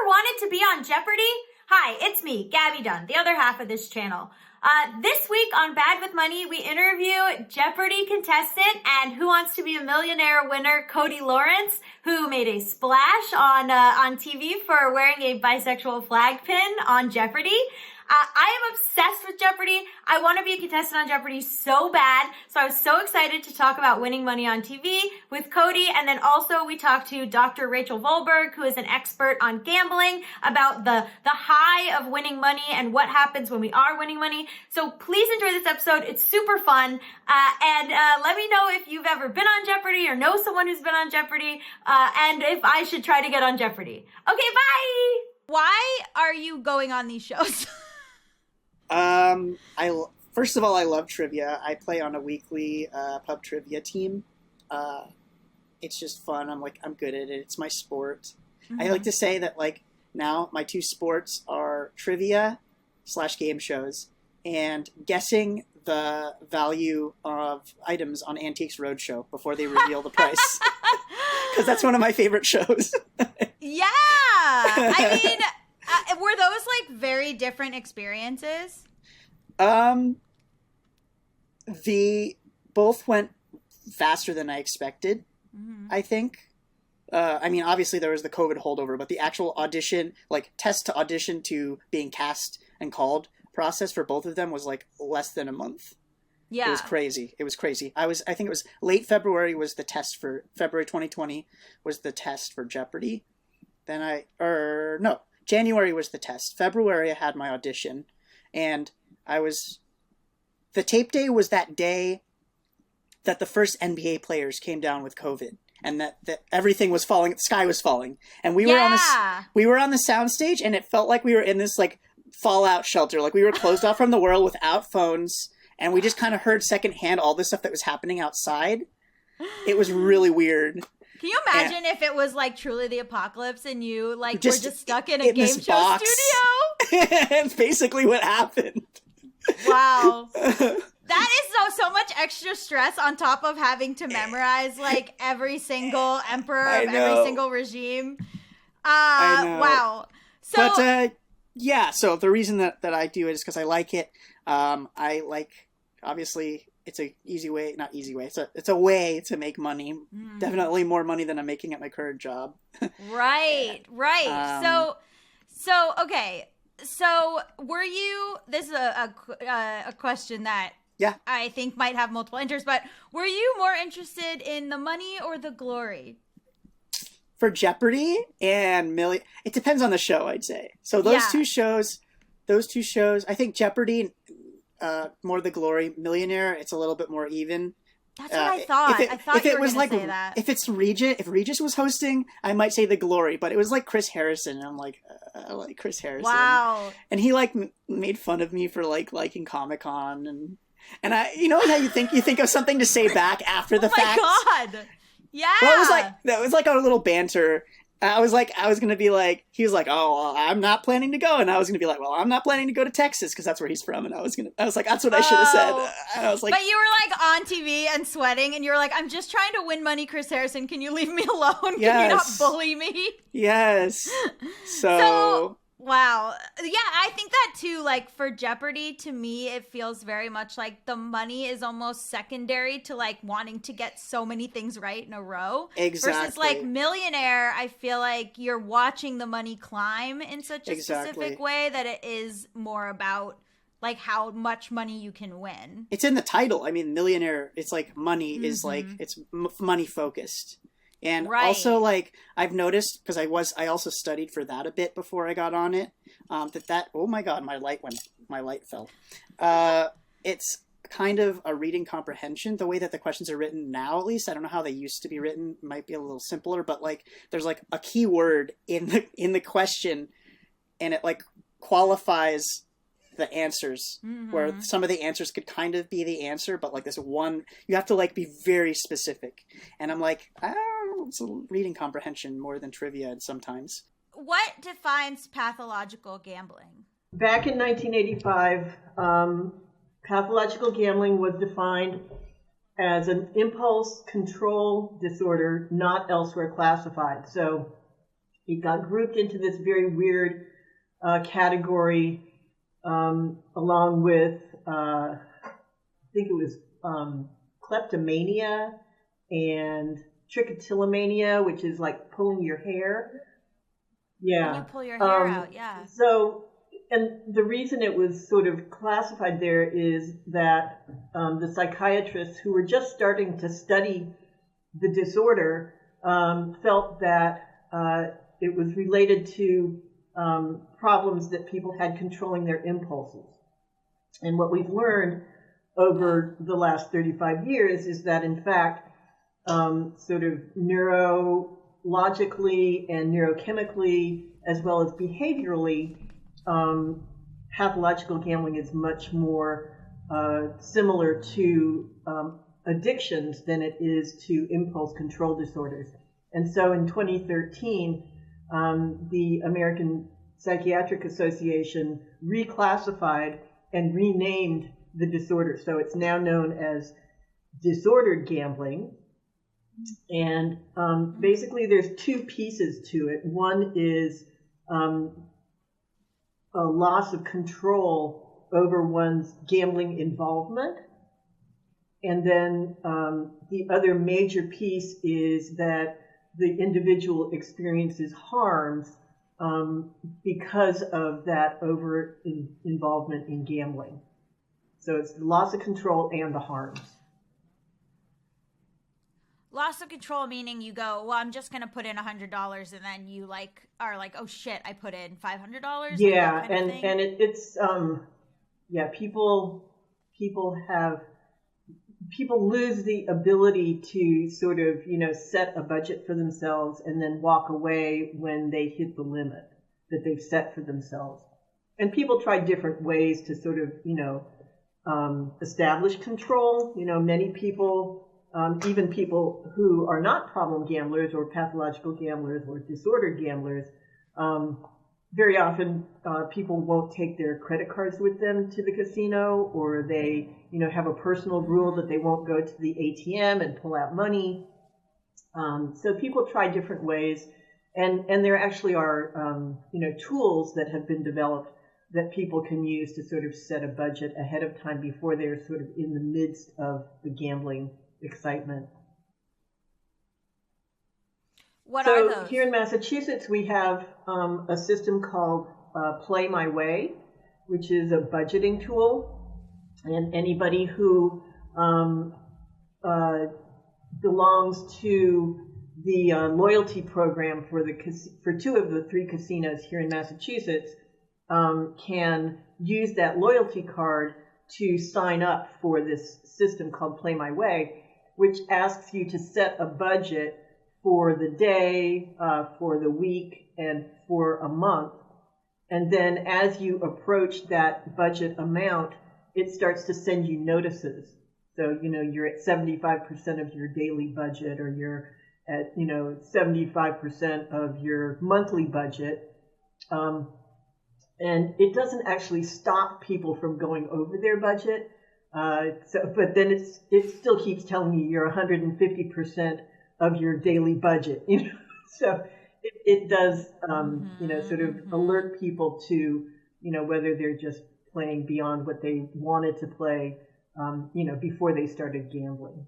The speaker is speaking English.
ever wanted to be on Jeopardy? Hi, it's me, Gabby Dunn, the other half of this channel. This week on Bad with Money, we interview Jeopardy contestant and Who Wants to Be a Millionaire winner, Cody Lawrence, who made a splash on TV for wearing a bisexual flag pin on Jeopardy. I am obsessed with Jeopardy. I want to be a contestant on Jeopardy so bad. So I was so excited to talk about winning money on TV with Cody. And then also we talked to Dr. Rachel Volberg, who is an expert on gambling, about the high of winning money and what happens when we are winning money. So please enjoy this episode. It's super fun. And let me know if you've ever been on Jeopardy or know someone who's been on Jeopardy, and if I should try to get on Jeopardy. Okay, bye! Why are you going on these shows? First of all, I love trivia. I play on a weekly pub trivia team. It's just fun. I'm good at it. It's my sport. Mm-hmm. I like to say that now my two sports are trivia / game shows and guessing the value of items on Antiques Roadshow before they reveal the price. Because that's one of my favorite shows. Yeah. I mean, were those very different experiences? The both went faster than I expected, I think. Obviously there was the COVID holdover, but the actual audition, test to audition to being cast and called process for both of them was less than a month. Yeah. It was crazy. I think it was late February was the test for February 2020 was the test for Jeopardy. January was the test. February I had my audition, and the tape day was that day that the first NBA players came down with COVID, and that everything was falling, the sky was falling, and we were on the soundstage, and it felt like we were in this fallout shelter, we were closed off from the world without phones, and we just kind of heard secondhand all the stuff that was happening outside. It was really weird. Can you imagine if it was truly the apocalypse and you were just stuck in a game show studio? That's basically what happened. Wow. That is so much extra stress on top of having to memorize every single emperor of every single regime. I know. Wow. So, but so the reason that I do it is because I like it. Obviously it's a it's a way to make money. Definitely more money than I'm making at my current job. Right. Okay. So were you, this is a question that I think might have multiple answers, but were you more interested in the money or the glory? For Jeopardy and it depends on the show, I'd say. So those two shows, I think Jeopardy, more the glory. Millionaire, it's a little bit more even. That's what I thought. I thought you were going to say that. If Regis was hosting, I might say the glory, but it was Chris Harrison, and I'm I like Chris Harrison. Wow. And he made fun of me for liking Comic-Con, and I, you know how you think of something to say back after the fact. Oh my God. Yeah. Well, it was a little banter. I was going to be he was oh, well, I'm not planning to go. And I was going to be well, I'm not planning to go to Texas because that's where he's from. And I was that's what I should have said. And I was but you were on TV and sweating and you were I'm just trying to win money, Chris Harrison. Can you leave me alone? Yes. Can you not bully me? Yes. So wow. Yeah, I think that too, for Jeopardy, to me, it feels very much the money is almost secondary to wanting to get so many things right in a row. Exactly. Versus Millionaire, I feel you're watching the money climb in such a specific way that it is more about how much money you can win. It's in the title. Millionaire, it's money is it's money focused. And also, I've noticed, because I also studied for that a bit before I got on it, oh my God, my light fell. It's kind of a reading comprehension, the way that the questions are written now, at least. I don't know how they used to be written, might be a little simpler, but there's a key word in the question, and it qualifies the answers, where some of the answers could kind of be the answer, but this one, you have to be very specific. And I'm it's a reading comprehension more than trivia sometimes. What defines pathological gambling? Back in 1985, pathological gambling was defined as an impulse control disorder not elsewhere classified. So it got grouped into this very weird category, along with, I think it was kleptomania and trichotillomania, which is like pulling your hair. Yeah. When you pull your hair out, yeah. So, and the reason it was sort of classified there is that the psychiatrists who were just starting to study the disorder felt that it was related to problems that people had controlling their impulses. And what we've learned over the last 35 years is that, in fact, sort of neurologically and neurochemically, as well as behaviorally, pathological gambling is much more similar to addictions than it is to impulse control disorders. And so in 2013, the American Psychiatric Association reclassified and renamed the disorder. So it's now known as disordered gambling. And basically there's two pieces to it. One is a loss of control over one's gambling involvement. And then the other major piece is that the individual experiences harms because of that over involvement in gambling. So it's the loss of control and the harms. Loss of control meaning you go, well, I'm just going to put in $100, and then you are like, oh shit, I put in $500. Yeah, and it's people lose the ability to sort of, set a budget for themselves and then walk away when they hit the limit that they've set for themselves. And people try different ways to sort of, establish control. Many people, even people who are not problem gamblers or pathological gamblers or disordered gamblers, very often people won't take their credit cards with them to the casino, or they, have a personal rule that they won't go to the ATM and pull out money. So people try different ways, and there actually are, tools that have been developed that people can use to sort of set a budget ahead of time before they're sort of in the midst of the gambling excitement. What are those? Here in Massachusetts, we have a system called Play My Way, which is a budgeting tool. And anybody who belongs to the loyalty program for two of the three casinos here in Massachusetts can use that loyalty card to sign up for this system called Play My Way, which asks you to set a budget for the day, for the week, and for a month. And then as you approach that budget amount, it starts to send you notices. So, you're at 75% of your daily budget, or you're at, 75% of your monthly budget. And it doesn't actually stop people from going over their budget. But then it still keeps telling you you're 150% of your daily budget, So it does, sort of alert people to, whether they're just playing beyond what they wanted to play, before they started gambling.